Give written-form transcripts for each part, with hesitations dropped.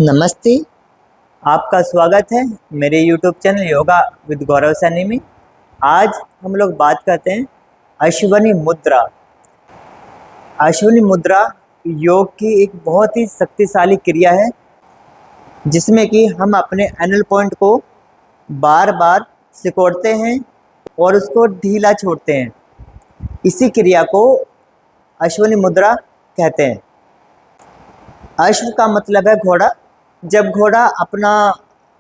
नमस्ते। आपका स्वागत है मेरे YouTube चैनल योगा विद गौरव सैनी में। आज हम लोग बात करते हैं अश्वनी मुद्रा। अश्वनी मुद्रा योग की एक बहुत ही शक्तिशाली क्रिया है जिसमें कि हम अपने एनल पॉइंट को बार बार सिकोड़ते हैं और उसको ढीला छोड़ते हैं। इसी क्रिया को अश्वनी मुद्रा कहते हैं। अश्व का मतलब है घोड़ा। जब घोड़ा अपना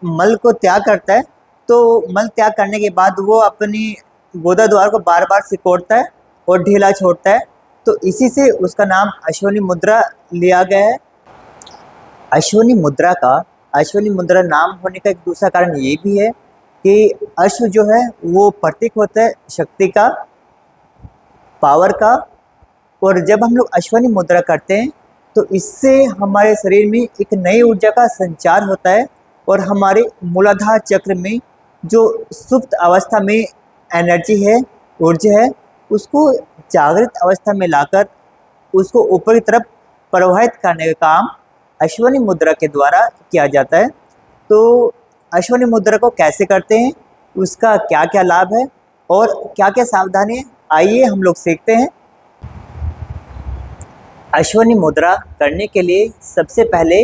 मल को त्याग करता है तो मल त्याग करने के बाद वो अपनी गोदा द्वार को बार बार सिकोड़ता है और ढीला छोड़ता है, तो इसी से उसका नाम अश्वनी मुद्रा लिया गया है। अश्वनी मुद्रा नाम होने का एक दूसरा कारण ये भी है कि अश्व जो है वो प्रतीक होता है शक्ति का, पावर का। और जब हम लोग अश्वनी मुद्रा करते हैं तो इससे हमारे शरीर में एक नई ऊर्जा का संचार होता है और हमारे मूलाधार चक्र में जो सुप्त अवस्था में एनर्जी है, ऊर्जा है, उसको जागृत अवस्था में लाकर उसको ऊपर की तरफ प्रवाहित करने का काम अश्वनी मुद्रा के द्वारा किया जाता है। तो अश्वनी मुद्रा को कैसे करते हैं, उसका क्या क्या लाभ है और क्या क्या सावधानी है, आइए हम लोग सीखते हैं। अश्वनी मुद्रा करने के लिए सबसे पहले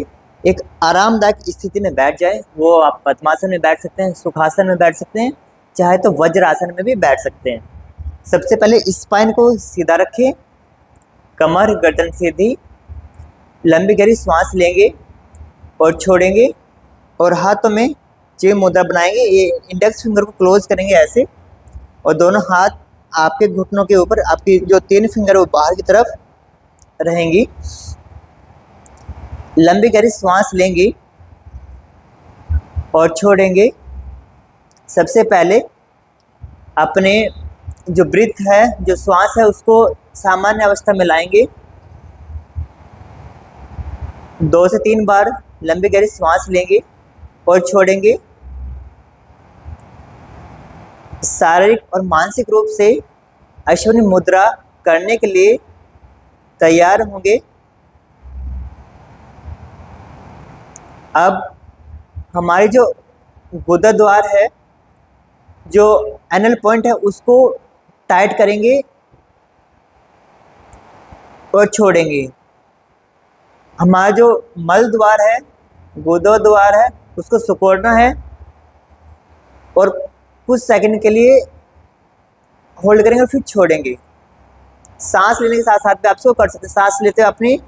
एक आरामदायक स्थिति में बैठ जाए। वो आप पद्मासन में बैठ सकते हैं, सुखासन में बैठ सकते हैं, चाहे तो वज्रासन में भी बैठ सकते हैं। सबसे पहले स्पाइन को सीधा रखें, कमर गर्दन सीधी, लंबी गहरी सांस लेंगे और छोड़ेंगे और हाथों में जे मुद्रा बनाएंगे। ये इंडेक्स फिंगर को क्लोज करेंगे ऐसे और दोनों हाथ आपके घुटनों के ऊपर, आपकी जो 3 फिंगर वो बाहर की तरफ रहेंगी। लंबी गहरी सांस लेंगे और छोड़ेंगे। सबसे पहले अपने जो ब्रीथ है, जो श्वास है, उसको सामान्य अवस्था में लाएंगे। 2 से 3 बार लंबी गहरी सांस लेंगे और छोड़ेंगे। शारीरिक और मानसिक रूप से अश्वनी मुद्रा करने के लिए तैयार होंगे। अब हमारी जो गुदा द्वार है, जो एनल पॉइंट है, उसको टाइट करेंगे और छोड़ेंगे। हमारा जो मल द्वार है, गुदा द्वार है, उसको सिकोड़ना है और कुछ सेकंड के लिए होल्ड करेंगे और फिर छोड़ेंगे। सांस लेने के साथ साथ भी आप इसको कर सकते हैं। सांस लेते हुए अपनी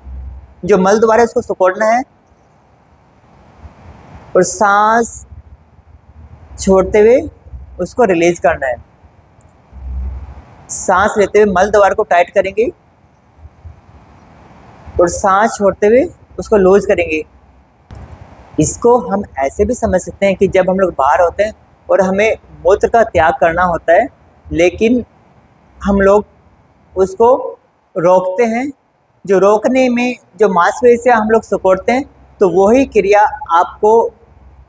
जो मल द्वार है उसको सिकोड़ना है और सांस छोड़ते हुए उसको रिलीज करना है। सांस लेते हुए मल द्वार को टाइट करेंगे और सांस छोड़ते हुए उसको लूज करेंगे। इसको हम ऐसे भी समझ सकते हैं कि जब हम लोग बाहर होते हैं और हमें मूत्र का त्याग करना होता है, लेकिन हम लोग उसको रोकते हैं। जो रोकने में जो मांसपेशियां हम लोग सिकोड़ते हैं, तो वही क्रिया आपको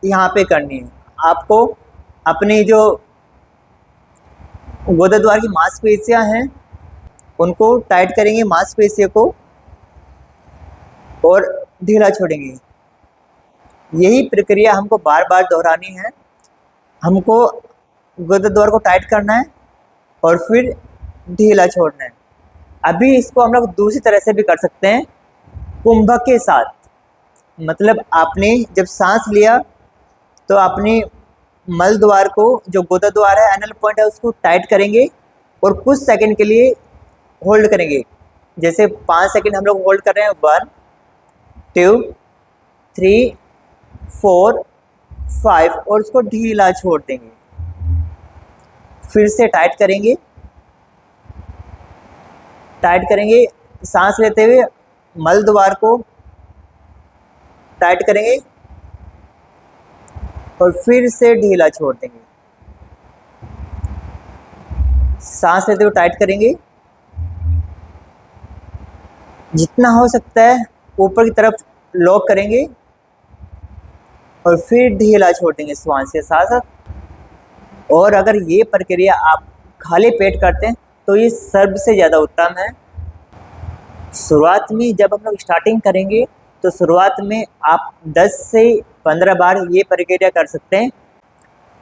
यहाँ पे करनी है। आपको अपनी जो गुदा द्वार की मांसपेशियां हैं उनको टाइट करेंगे, मांसपेशियों को, और ढीला छोड़ेंगे। यही प्रक्रिया हमको बार बार दोहरानी है। हमको गुदा द्वार को टाइट करना है और फिर ढीला छोड़ना है। अभी इसको हम लोग दूसरी तरह से भी कर सकते हैं, कुंभक के साथ। मतलब आपने जब सांस लिया तो अपनी मल द्वार को, जो गुदा द्वार है, एनल पॉइंट है, उसको टाइट करेंगे और कुछ सेकंड के लिए होल्ड करेंगे। जैसे 5 सेकंड हम लोग होल्ड कर रहे हैं, 1 2 3 4 5, और उसको ढीला छोड़ देंगे। फिर से टाइट करेंगे। सांस लेते हुए मल द्वार को टाइट करेंगे और फिर से ढीला छोड़ देंगे। सांस लेते हुए टाइट करेंगे, जितना हो सकता है ऊपर की तरफ लॉक करेंगे और फिर ढीला छोड़ देंगे श्वास के साथ साथ। और अगर ये प्रक्रिया आप खाली पेट करते हैं तो ये सबसे ज़्यादा उत्तम है। शुरुआत में जब हम लोग स्टार्टिंग करेंगे तो शुरुआत में आप 10 से 15 बार ये प्रक्रिया कर सकते हैं,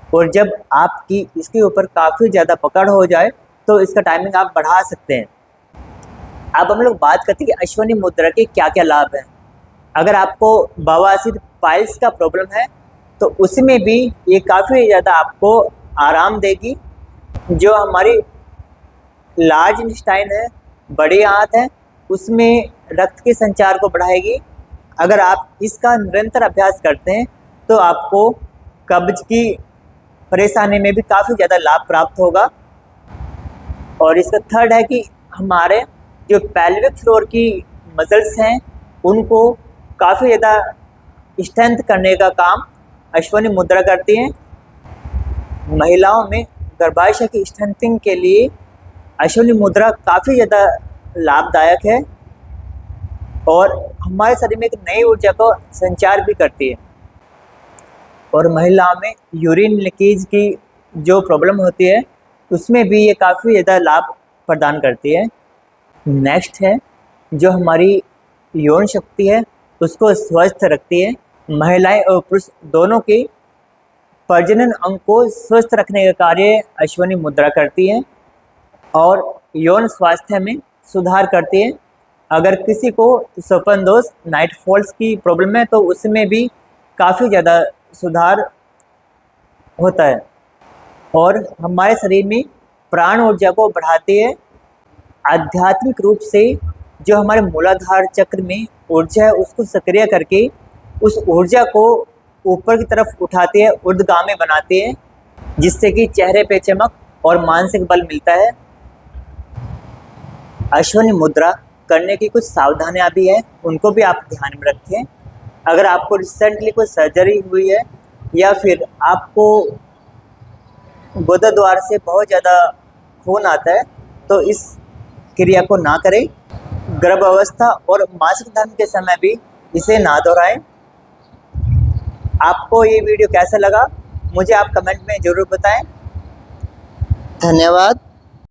और जब आपकी इसके ऊपर काफ़ी ज़्यादा पकड़ हो जाए तो इसका टाइमिंग आप बढ़ा सकते हैं। अब हम लोग बात करते हैं कि अश्वनी मुद्रा के क्या क्या लाभ हैं। अगर आपको बवासीर पाइल्स का प्रॉब्लम है तो उसमें भी ये काफ़ी ज़्यादा आपको आराम देगी। जो हमारी लार्ज इंटेस्टाइन है, बड़ी आंत है, उसमें रक्त के संचार को बढ़ाएगी। अगर आप इसका निरंतर अभ्यास करते हैं तो आपको कब्ज की परेशानी में भी काफ़ी ज़्यादा लाभ प्राप्त होगा। और इसका थर्ड है कि हमारे जो पेल्विक फ्लोर की मसल्स हैं उनको काफ़ी ज़्यादा स्ट्रेंथ करने का काम अश्वनी मुद्रा करती हैं। महिलाओं में गर्भाशय की स्ट्रेंथिंग के लिए अश्वनी मुद्रा काफ़ी ज़्यादा लाभदायक है और हमारे शरीर में एक नई ऊर्जा को संचार भी करती है। और महिलाओं में यूरिन लीकेज की जो प्रॉब्लम होती है उसमें भी ये काफ़ी ज़्यादा लाभ प्रदान करती है। नेक्स्ट है जो हमारी यौन शक्ति है उसको स्वस्थ रखती है। महिलाएं और पुरुष दोनों के प्रजनन अंग को स्वस्थ रखने का कार्य अश्वनी मुद्रा करती है और यौन स्वास्थ्य में सुधार करती है। अगर किसी को स्वप्न दोष नाइट फॉल्स की प्रॉब्लम है तो उसमें भी काफ़ी ज़्यादा सुधार होता है और हमारे शरीर में प्राण ऊर्जा को बढ़ाती है। आध्यात्मिक रूप से जो हमारे मूलाधार चक्र में ऊर्जा है उसको सक्रिय करके उस ऊर्जा को ऊपर की तरफ उठाती है, ऊर्ध्वगामी बनाती है, जिससे कि चेहरे पे चमक और मानसिक बल मिलता है। अश्वनी मुद्रा करने की कुछ सावधानियां भी हैं, उनको भी आप ध्यान में रखें। अगर आपको रिसेंटली कोई सर्जरी हुई है या फिर आपको गुदा द्वार से बहुत ज़्यादा खून आता है तो इस क्रिया को ना करें। गर्भ अवस्था और मासिक धर्म के समय भी इसे ना दोहराएं। आपको ये वीडियो कैसा लगा मुझे आप कमेंट में ज़रूर बताएं। धन्यवाद।